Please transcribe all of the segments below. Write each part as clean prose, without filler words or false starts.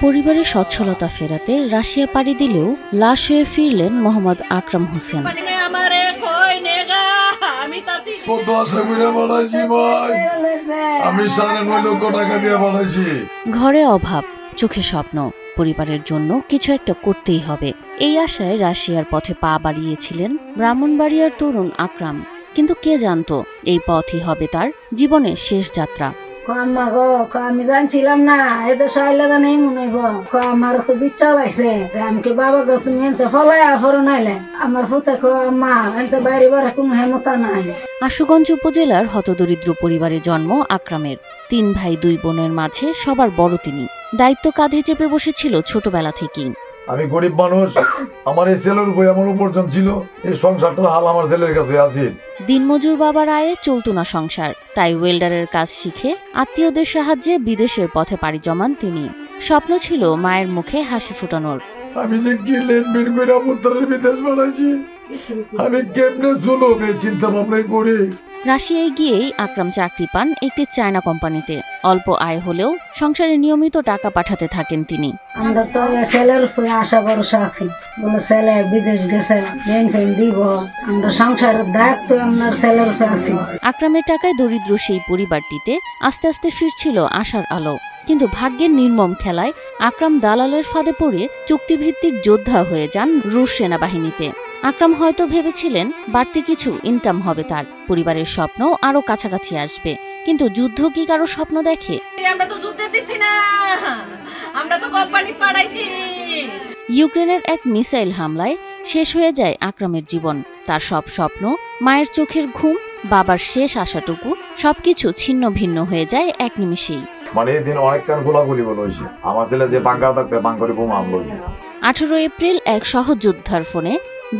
পরিবারের সচ্ছলতা ফেরাতে রাশিয়া পাড়ি দিলেও লাশ হয়ে ফিরলেন মোহাম্মদ আকরাম হোসেন। ঘরে অভাব, চোখে স্বপ্ন, পরিবারের জন্য কিছু একটা করতেই হবে, এই আশায় রাশিয়ার পথে পা বাড়িয়েছিলেন ব্রাহ্মণবাড়িয়ার তরুণ আকরাম। কিন্তু কে জানতো এই পথই হবে তার জীবনের শেষ যাত্রা। আমি জানছিলাম না এদের সাইলাদা নেই মনে হইব। আমার তো বিচার লাগছে যে আমাকে বাবা গো তুমি এনতে ফলাই আফরো নাইলে আমার ফুতে মা এনতে বাইরে বারে কোনো হেমতা নাই। আশুগঞ্জ উপজেলার হতদরিদ্র পরিবারে জন্ম আকরামের। 3 ভাই 2 বোনের মাঝে সবার বড় তিনি। দায়িত্ব কাঁধে চেপে বসেছিল ছোটবেলা থেকেই। আমি গরিব মানুষ, আমার এই ছেলের উপর এমন উপার্জন ছিল, এই সংসারটার হাল আমার ছেলের কাছে আছে। দিনমজুর বাবার আয়ে চলতো না সংসার, তাই ওয়েল্ডারের কাজ শিখে আত্মীয়দের সাহায্যে বিদেশের পথে পাড়ি জমান তিনি। স্বপ্ন ছিল মায়ের মুখে হাসি ফোটানোর। আমি যে গিলেন বের করে পুত্রের বিদেশ বানাইছি, আমি কেমনে চলব এই চিন্তা ভাবনাই করি। রাশিয়ায় গিয়েই আকরাম চাকরি পান একটি চায়না কোম্পানিতে। অল্প আয় হলেও সংসারে নিয়মিত টাকা পাঠাতে থাকেন তিনি। আমরা তো ছেলের আশা ভরসা আছি, বলে ছেলে বিদেশ গেছে দিব, আমরা সংসারের দায়িত্ব আপনার ছেলের আছি। আকরামের টাকায় দরিদ্র সেই পরিবারটিতে আস্তে আস্তে ফিরছিল আশার আলো। কিন্তু ভাগ্যের নির্মম খেলায় আকরাম দালালের ফাঁদে পড়ে চুক্তিভিত্তিক যোদ্ধা হয়ে যান রুশ সেনাবাহিনীতে। আকরাম হয়তো ভেবেছিলেন বাড়তি কিছু ইনকাম হবে তার, পরিবারের স্বপ্ন আরো কাছাকাছি আসবে। কিন্তু যুদ্ধ কি কারো স্বপ্ন দেখে? ইউক্রেনের এক মিসাইল হামলায় শেষ হয়ে যায় আকরামের জীবন। তার সব স্বপ্ন, মায়ের চোখের ঘুম, বাবার শেষ আশাটুকু সবকিছু ছিন্ন ভিন্ন হয়ে যায় এক নিমিষেই। মানে এদিন অনেক কান গোলাগুলি বলেছে, আমার ছেলে যে বাঙ্গার থাকতে বাঙ্গারে বোমা হামলা হয়েছে। 18 এপ্রিল এক সহযোদ্ধার ফোনে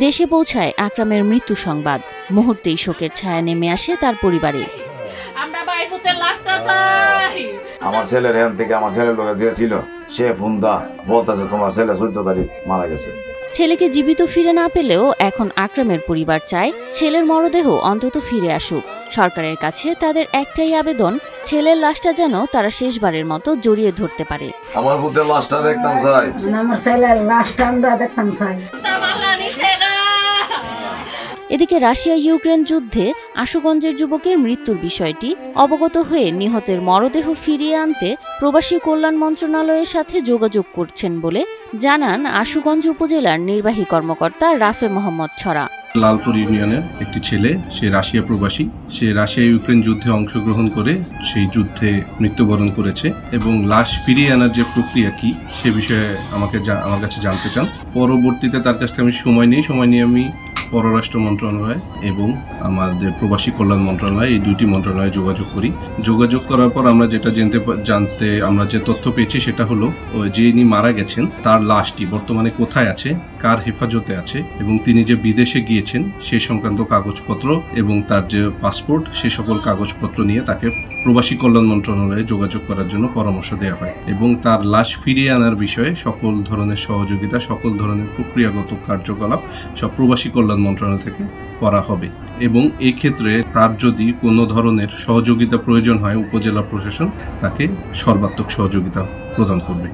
দেশে পৌঁছায় আকরামের মৃত্যু সংবাদ। মুহূর্তেই শোকের ছায়া নেমে আসে তার পরিবারে। আমার ছেলের হ্যান থেকে আমার ছেলের লোক যে ছিল সে ফোনদা বলতেছে তোমার ছেলে 14 তারিখ মারা গেছে। ছেলেকে জীবিত ফিরে না পেলেও এখন আকরামের পরিবার চায় ছেলের মরদেহ অন্তত ফিরে আসুক। সরকারের কাছে তাদের একটাই আবেদন, ছেলের লাশটা যেন তারা শেষবারের মতো জড়িয়ে ধরতে পারে। আমার পুত্রের লাশটা দেখতাম চাই, আমার ছেলের লাশটা আমরা দেখতাম চাই। এদিকে রাশিয়া ইউক্রেন যুদ্ধে আশুগঞ্জের যুবকের মৃত্যুর বিষয়টি অবগত হয়ে নিহতের মরদেহ ফিরিয়ে আনতে প্রবাসী কল্যাণ মন্ত্রণালয়ের সাথে যোগাযোগ করছেন বলে জানান আশুগঞ্জ উপজেলার নির্বাহী কর্মকর্তা রাফে মোহাম্মদ ছড়া। লালপুর ইউনিয়নের একটি ছেলে, সে রাশিয়া প্রবাসী, সে রাশিয়া ইউক্রেন যুদ্ধে অংশগ্রহণ করে সেই যুদ্ধে মৃত্যুবরণ করেছে এবং লাশ ফিরিয়ে আনার যে প্রক্রিয়া কি সে বিষয়ে আমার কাছে জানতে চান। পরবর্তীতে তার কাছ থেকে আমি সময় নিয়ে আমি পররাষ্ট্র মন্ত্রণালয় এবং আমাদের প্রবাসী কল্যাণ মন্ত্রণালয়, এই দুইটি মন্ত্রণালয়ে যোগাযোগ করার পর আমরা যেটা আমরা যে তথ্য পেয়েছি সেটা হলো যিনি মারা গেছেন তার লাশটি বর্তমানে কোথায় আছে, কার হেফাজতে আছে এবং তিনি যে বিদেশে গিয়েছেন সে সংক্রান্ত কাগজপত্র এবং তার যে পাসপোর্ট সে সকল কাগজপত্র নিয়ে তাকে প্রবাসী কল্যাণ মন্ত্রণালয়ে যোগাযোগ করার জন্য পরামর্শ দেওয়া হয় এবং তার লাশ ফিরিয়ে আনার বিষয়ে সকল ধরনের সহযোগিতা, সকল ধরনের প্রক্রিয়াগত কার্যকলাপ সব প্রবাসী কল্যাণ মন্ত্রণালয় থেকে করা হবে এবং এই ক্ষেত্রে তার যদি কোনো ধরনের সহযোগিতা প্রয়োজন হয় উপজেলা প্রশাসন তাকে সর্বাত্মক সহযোগিতা প্রদান করবে।